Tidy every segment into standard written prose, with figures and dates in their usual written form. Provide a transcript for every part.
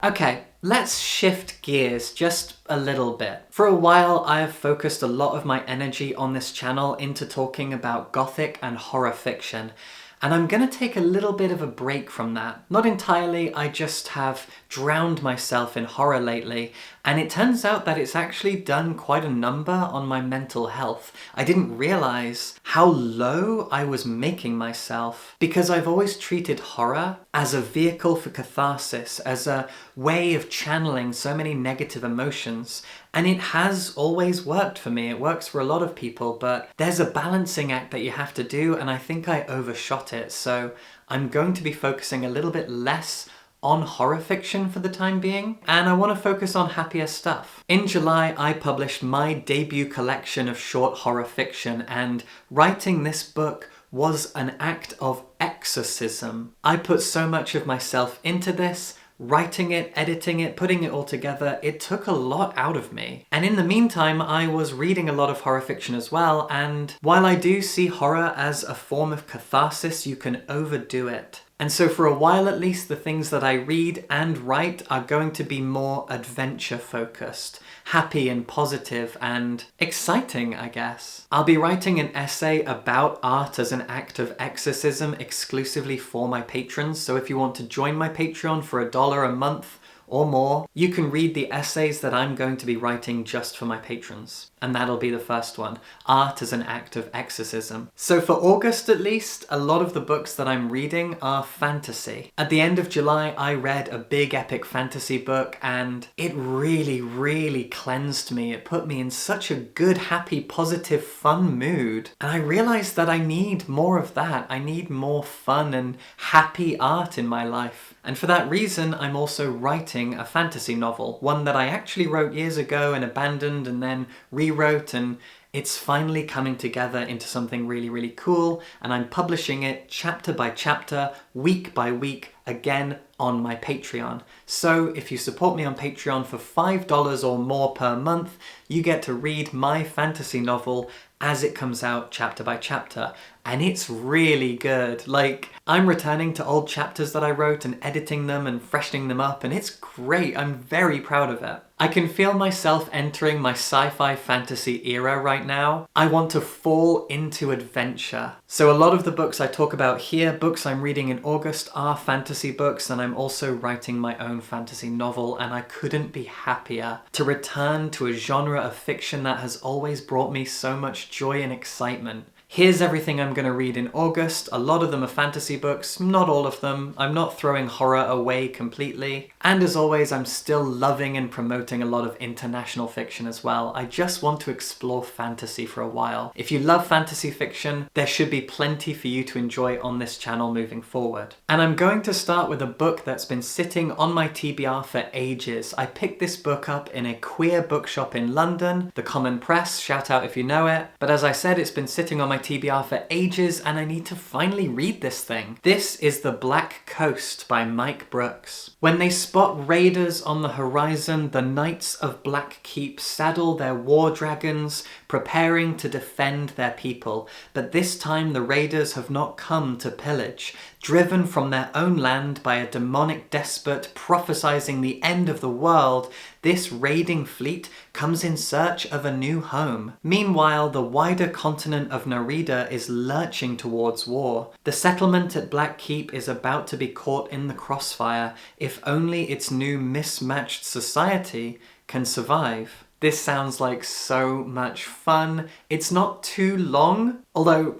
Okay, let's shift gears just a little bit. For a while, I have focused a lot of my energy on this channel into talking about gothic and horror fiction. And I'm gonna take a little bit of a break from that. Not entirely, I just have drowned myself in horror lately, and it turns out that it's actually done quite a number on my mental health. I didn't realize how low I was making myself, because I've always treated horror as a vehicle for catharsis, as a way of channeling so many negative emotions. And it has always worked for me. It works for a lot of people, but there's a balancing act that you have to do, and I think I overshot it. So I'm going to be focusing a little bit less on horror fiction for the time being, and I want to focus on happier stuff. In July, I published my debut collection of short horror fiction, and writing this book was an act of exorcism. I put so much of myself into this, writing it, editing it, putting it all together. It took a lot out of me. And in the meantime, I was reading a lot of horror fiction as well, and while I do see horror as a form of catharsis, you can overdo it. And so for a while at least, the things that I read and write are going to be more adventure focused, happy and positive and exciting, I guess. I'll be writing an essay about art as an act of exorcism exclusively for my patrons, so if you want to join my Patreon for $1 a month or more, you can read the essays that I'm going to be writing just for my patrons. And that'll be the first one, Art as an Act of Exorcism. So for August at least, a lot of the books that I'm reading are fantasy. At the end of July, I read a big epic fantasy book, and it really cleansed me. It put me in such a good, happy, positive, fun mood. And I realized that I need more of that. I need more fun and happy art in my life. And for that reason, I'm also writing a fantasy novel, one that I actually wrote years ago and abandoned and then rewrote, and it's finally coming together into something really cool, and I'm publishing it chapter by chapter, week by week, again on my Patreon. So if you support me on Patreon for $5 or more per month, you get to read my fantasy novel as it comes out chapter by chapter. And it's really good. Like, I'm returning to old chapters that I wrote and editing them and freshening them up, and it's great. I'm very proud of it. I can feel myself entering my sci-fi fantasy era right now. I want to fall into adventure. So a lot of the books I talk about here, books I'm reading in August, are fantasy books, and I'm also writing my own fantasy novel, and I couldn't be happier to return to a genre of fiction that has always brought me so much joy and excitement. Here's everything I'm going to read in August. A lot of them are fantasy books, not all of them. I'm not throwing horror away completely. And as always, I'm still loving and promoting a lot of international fiction as well. I just want to explore fantasy for a while. If you love fantasy fiction, there should be plenty for you to enjoy on this channel moving forward. And I'm going to start with a book that's been sitting on my TBR for ages. I picked this book up in a queer bookshop in London, The Common Press, shout out if you know it. But as I said, it's been sitting on my TBR for ages, and I need to finally read this thing. This is The Black Coast by Mike Brooks. When they spot raiders on the horizon, the Knights of Black Keep saddle their war dragons, preparing to defend their people. But this time the raiders have not come to pillage. Driven from their own land by a demonic despot prophesizing the end of the world, this raiding fleet comes in search of a new home. Meanwhile, the wider continent of Narita is lurching towards war. The settlement at Black Keep is about to be caught in the crossfire, if only its new mismatched society can survive. This sounds like so much fun. It's not too long, although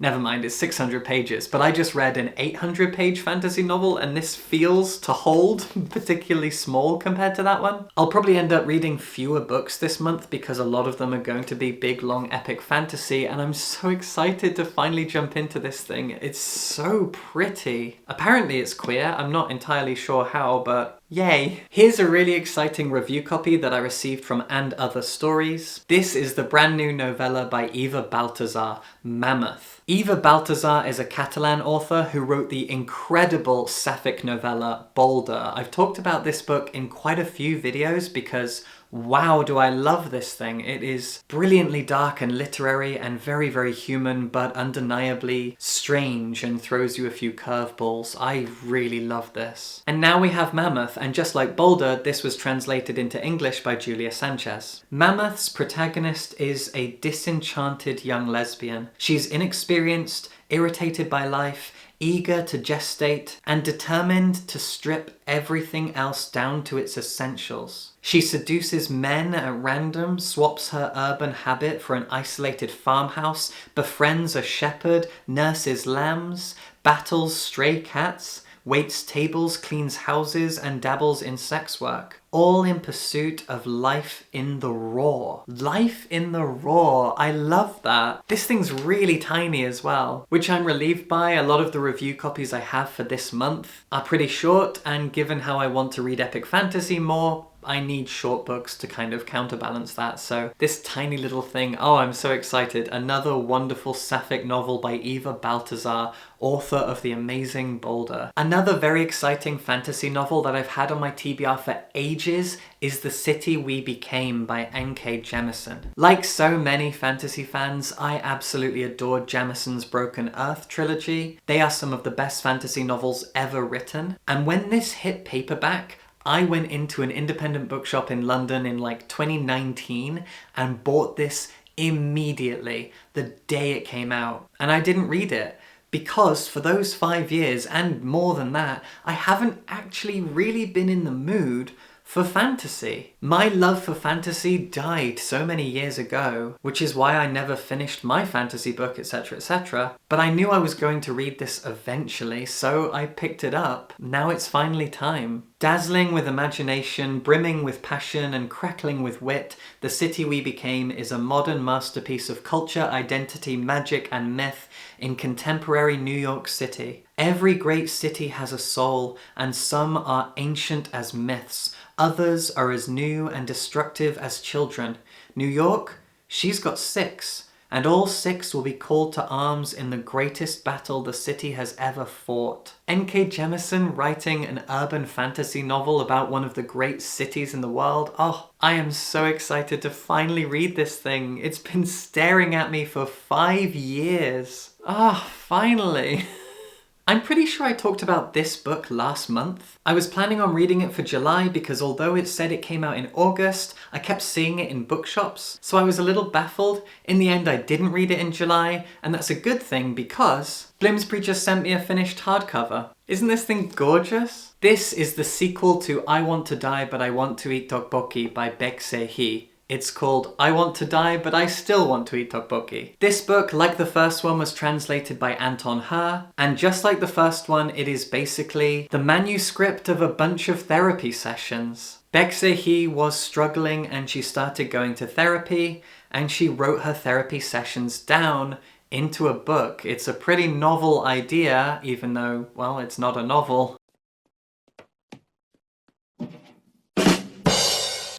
never mind, it's 600 pages, but I just read an 800-page fantasy novel, and this feels to hold particularly small compared to that one. I'll probably end up reading fewer books this month because a lot of them are going to be big, long, epic fantasy, and I'm so excited to finally jump into this thing. It's so pretty. Apparently it's queer, I'm not entirely sure how, but yay! Here's a really exciting review copy that I received from And Other Stories. This is the brand new novella by Eva Baltasar, Mammoth. Eva Baltasar is a Catalan author who wrote the incredible sapphic novella Boulder. I've talked about this book in quite a few videos because wow, do I love this thing. It is brilliantly dark and literary and very, very human, but undeniably strange and throws you a few curveballs. I really love this. And now we have Mammoth, and just like Boulder, this was translated into English by Julia Sanchez. Mammoth's protagonist is a disenchanted young lesbian. She's inexperienced, irritated by life, eager to gestate, and determined to strip everything else down to its essentials. She seduces men at random, swaps her urban habit for an isolated farmhouse, befriends a shepherd, nurses lambs, battles stray cats, waits tables, cleans houses, and dabbles in sex work. All in pursuit of life in the raw. Life in the raw. I love that. This thing's really tiny as well, which I'm relieved by. A lot of the review copies I have for this month are pretty short, and given how I want to read epic fantasy more, I need short books to kind of counterbalance that. So this tiny little thing, oh, I'm so excited. Another wonderful sapphic novel by Eva Baltazar, author of The Amazing Boulder. Another very exciting fantasy novel that I've had on my TBR for ages is The City We Became by N.K. Jemisin. Like so many fantasy fans, I absolutely adore Jemison's Broken Earth trilogy. They are some of the best fantasy novels ever written. And when this hit paperback, I went into an independent bookshop in London in like 2019 and bought this immediately the day it came out. And I didn't read it because for those 5 years and more than that, I haven't actually really been in the mood for fantasy. My love for fantasy died so many years ago, which is why I never finished my fantasy book, etc, etc. But I knew I was going to read this eventually, so I picked it up. Now it's finally time. Dazzling with imagination, brimming with passion, and crackling with wit, The City We Became is a modern masterpiece of culture, identity, magic, and myth in contemporary New York City. Every great city has a soul, and some are ancient as myths. Others are as new and destructive as children. New York, she's got 6. And all 6 will be called to arms in the greatest battle the city has ever fought. N.K. Jemisin writing an urban fantasy novel about one of the great cities in the world. Oh, I am so excited to finally read this thing. It's been staring at me for 5 years. Ah, finally. I'm pretty sure I talked about this book last month. I was planning on reading it for July because although it said it came out in August, I kept seeing it in bookshops, so I was a little baffled. In the end, I didn't read it in July, and that's a good thing because Bloomsbury just sent me a finished hardcover. Isn't this thing gorgeous? This is the sequel to I Want to Die But I Want to Eat Tteokbokki by Baek Se-hee. It's called I Want to Die, But I Still Want to Eat Tteokbokki. This book, like the first one, was translated by Anton He, and just like the first one, it is basically the manuscript of a bunch of therapy sessions. Baek Se-hee was struggling and she started going to therapy, and she wrote her therapy sessions down into a book. It's a pretty novel idea, even though, well, it's not a novel.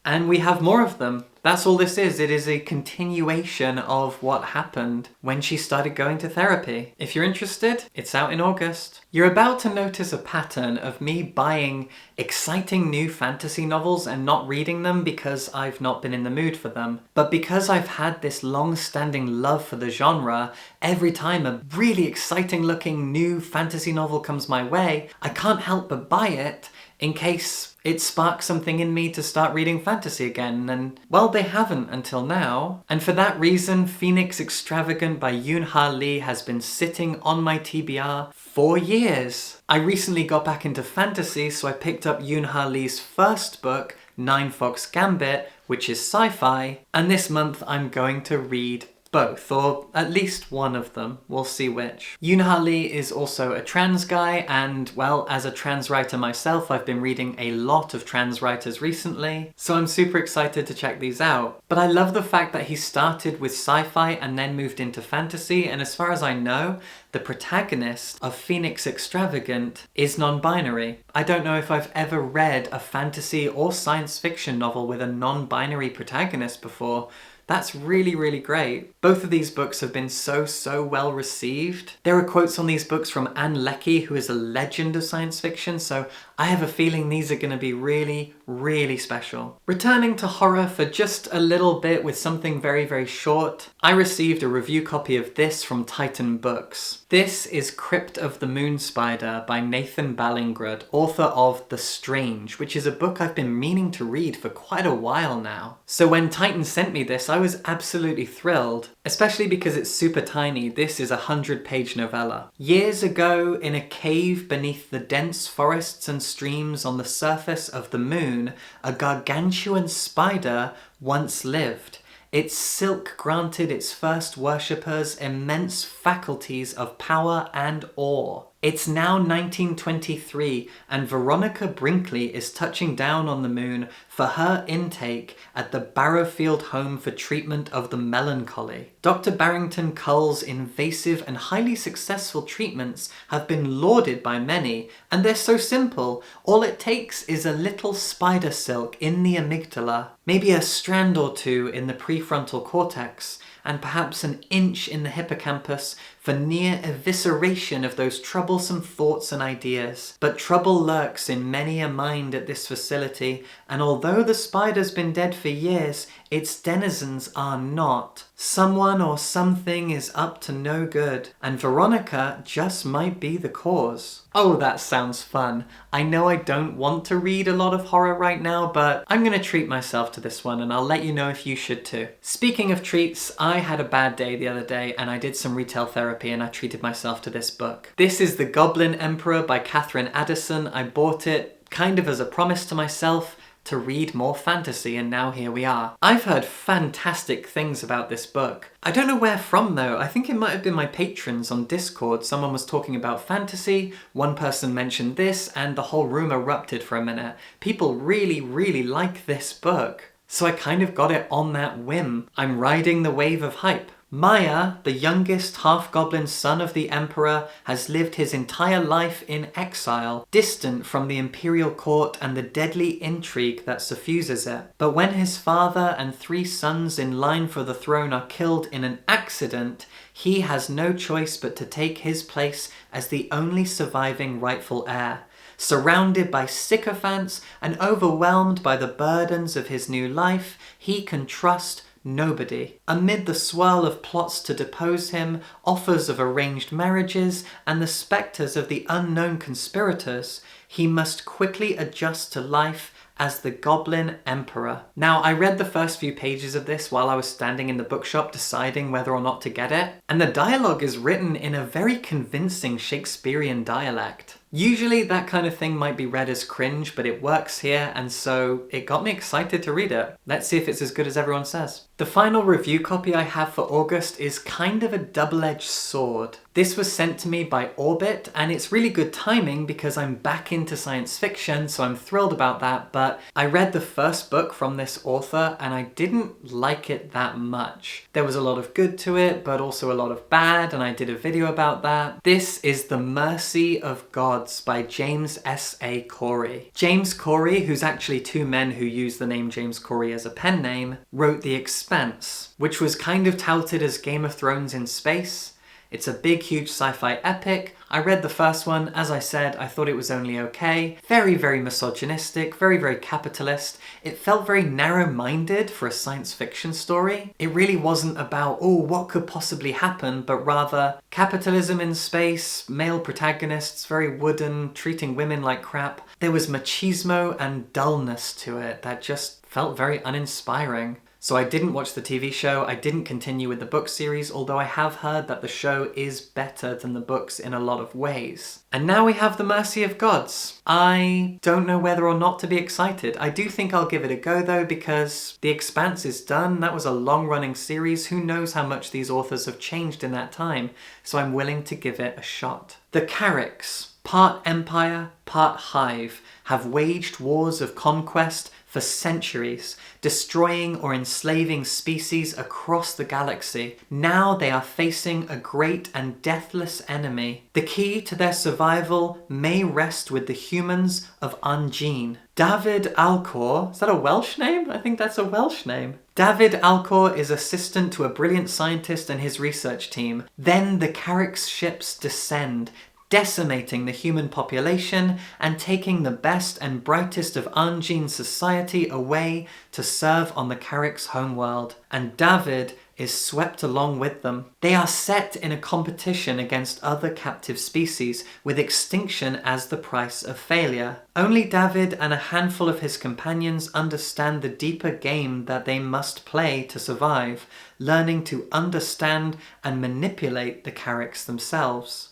And we have more of them. That's all this is. It is a continuation of what happened when she started going to therapy. If you're interested, it's out in August. You're about to notice a pattern of me buying exciting new fantasy novels and not reading them because I've not been in the mood for them. But because I've had this long-standing love for the genre, every time a really exciting looking new fantasy novel comes my way, I can't help but buy it in case it sparks something in me to start reading fantasy again, and well, they haven't until now. And for that reason, Phoenix Extravagant by Yoon Ha Lee has been sitting on my TBR for years. I recently got back into fantasy, so I picked up Yoon Ha Lee's first book, Nine Fox Gambit, which is sci-fi, and this month I'm going to read both, or at least one of them. We'll see which. Yoon Ha Lee is also a trans guy, and well, as a trans writer myself, I've been reading a lot of trans writers recently, so I'm super excited to check these out. But I love the fact that he started with sci-fi and then moved into fantasy, and as far as I know, the protagonist of Phoenix Extravagant is non-binary. I don't know if I've ever read a fantasy or science fiction novel with a non-binary protagonist before. That's really, really great. Both of these books have been so well received. There are quotes on these books from Anne Leckie, who is a legend of science fiction, so I have a feeling these are going to be really, really special. Returning to horror for just a little bit with something very, very short, I received a review copy of this from Titan Books. This is Crypt of the Moon Spider by Nathan Ballingrud, author of The Strange, which is a book I've been meaning to read for quite a while now. So when Titan sent me this, I was absolutely thrilled, especially because it's super tiny. This is a 100-page novella. Years ago, in a cave beneath the dense forests and streams on the surface of the moon, a gargantuan spider once lived. Its silk granted its first worshippers immense faculties of power and awe. It's now 1923 and Veronica Brinkley is touching down on the moon for her intake at the Barrowfield Home for Treatment of the Melancholy. Dr. Barrington Cull's invasive and highly successful treatments have been lauded by many, and they're so simple. All it takes is a little spider silk in the amygdala, maybe a strand or two in the prefrontal cortex, and perhaps an inch in the hippocampus for near evisceration of those troublesome thoughts and ideas. But trouble lurks in many a mind at this facility, and although the spider's been dead for years, its denizens are not. Someone or something is up to no good, and Veronica just might be the cause. Oh, that sounds fun. I know I don't want to read a lot of horror right now, but I'm gonna treat myself to this one, and I'll let you know if you should too. Speaking of treats, I had a bad day the other day, and I did some retail therapy, and I treated myself to this book. This is The Goblin Emperor by Catherine Addison. I bought it kind of as a promise to myself to read more fantasy, and now here we are. I've heard fantastic things about this book. I don't know where from though. I think it might have been my patrons on Discord. Someone was talking about fantasy, one person mentioned this, and the whole room erupted for a minute. People really, really like this book. So I kind of got it on that whim. I'm riding the wave of hype. Maya, the youngest half-goblin son of the Emperor, has lived his entire life in exile, distant from the imperial court and the deadly intrigue that suffuses it. But when his father and 3 sons in line for the throne are killed in an accident, he has no choice but to take his place as the only surviving rightful heir. Surrounded by sycophants and overwhelmed by the burdens of his new life, he can trust nobody. Amid the swirl of plots to depose him, offers of arranged marriages, and the spectres of the unknown conspirators, he must quickly adjust to life as the Goblin Emperor. Now, I read the first few pages of this while I was standing in the bookshop deciding whether or not to get it, and the dialogue is written in a very convincing Shakespearean dialect. Usually that kind of thing might be read as cringe, but it works here, and so it got me excited to read it. Let's see if it's as good as everyone says. The final review copy I have for August is kind of a double-edged sword. This was sent to me by Orbit, and it's really good timing because I'm back into science fiction, so I'm thrilled about that, but I read the first book from this author and I didn't like it that much. There was a lot of good to it, but also a lot of bad, and I did a video about that. This is The Mercy of Gods by James S.A. Corey. James Corey, who's actually 2 men who use the name James Corey as a pen name, wrote The Expanse, which was kind of touted as Game of Thrones in space. It's a big, huge sci-fi epic. I read the first one. As I said, I thought it was only okay. Very, very misogynistic, very, very capitalist. It felt very narrow-minded for a science fiction story. It really wasn't about, oh, what could possibly happen, but rather capitalism in space, male protagonists, very wooden, treating women like crap. There was machismo and dullness to it that just felt very uninspiring. So I didn't watch the TV show, I didn't continue with the book series, although I have heard that the show is better than the books in a lot of ways. And now we have The Mercy of Gods. I don't know whether or not to be excited. I do think I'll give it a go though, because The Expanse is done. That was a long-running series. Who knows how much these authors have changed in that time, so I'm willing to give it a shot. The Carricks, part Empire, part Hive, have waged wars of conquest for centuries, destroying or enslaving species across the galaxy. Now they are facing a great and deathless enemy. The key to their survival may rest with the humans of Ungeen. David Alcor, is that a Welsh name? I think that's a Welsh name. David Alcor is assistant to a brilliant scientist and his research team. Then the Carrick's ships descend, decimating the human population and taking the best and brightest of Anjin society away to serve on the Carrick's homeworld. And David is swept along with them. They are set in a competition against other captive species, with extinction as the price of failure. Only David and a handful of his companions understand the deeper game that they must play to survive, learning to understand and manipulate the Carricks themselves.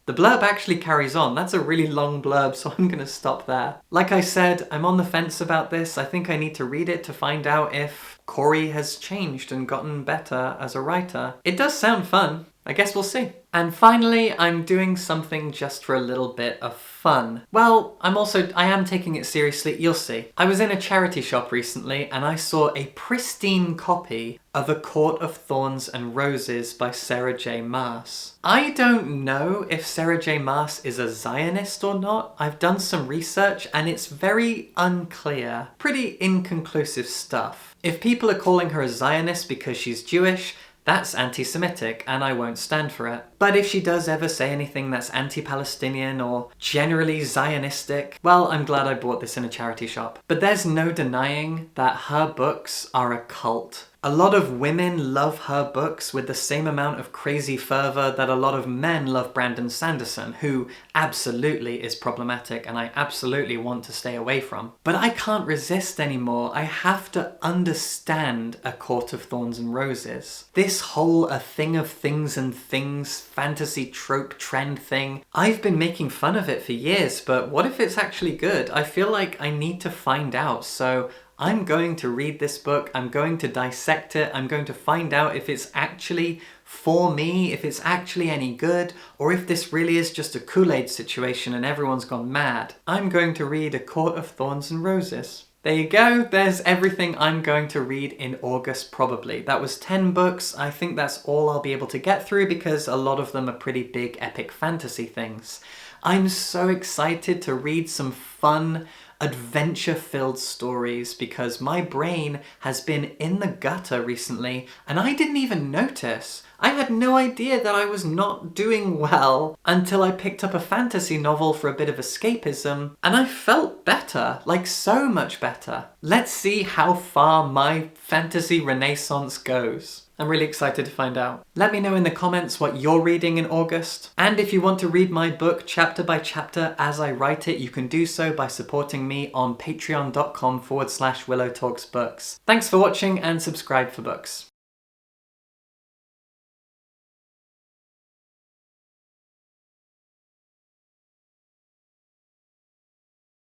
The blurb actually carries on. That's a really long blurb, so I'm gonna stop there. Like I said, I'm on the fence about this. I think I need to read it to find out if Corey has changed and gotten better as a writer. It does sound fun. I guess we'll see. And finally, I'm doing something just for a little bit of fun. Well, I am taking it seriously, you'll see. I was in a charity shop recently and I saw a pristine copy of A Court of Thorns and Roses by Sarah J. Maas. I don't know if Sarah J. Maas is a Zionist or not. I've done some research and it's very unclear. Pretty inconclusive stuff. If people are calling her a Zionist because she's Jewish, that's anti-Semitic, and I won't stand for it. But if she does ever say anything that's anti-Palestinian or generally Zionistic, well, I'm glad I bought this in a charity shop. But there's no denying that her books are a cult. A lot of women love her books with the same amount of crazy fervour that a lot of men love Brandon Sanderson, who absolutely is problematic and I absolutely want to stay away from. But I can't resist anymore. I have to understand A Court of Thorns and Roses. This whole A Thing of Things and Things fantasy trope trend thing, I've been making fun of it for years, but what if it's actually good? I feel like I need to find out, so I'm going to read this book, I'm going to dissect it, I'm going to find out if it's actually for me, if it's actually any good, or if this really is just a Kool-Aid situation and everyone's gone mad. I'm going to read A Court of Thorns and Roses. There you go, there's everything I'm going to read in August probably. That was 10 books, I think that's all I'll be able to get through because a lot of them are pretty big epic fantasy things. I'm so excited to read some fun, adventure-filled stories because my brain has been in the gutter recently and I didn't even notice. I had no idea that I was not doing well until I picked up a fantasy novel for a bit of escapism and I felt better, like so much better. Let's see how far my fantasy renaissance goes. I'm really excited to find out. Let me know in the comments what you're reading in August. And if you want to read my book chapter by chapter as I write it, you can do so by supporting me on patreon.com/WillowTalksBooks. Thanks for watching and subscribe for books.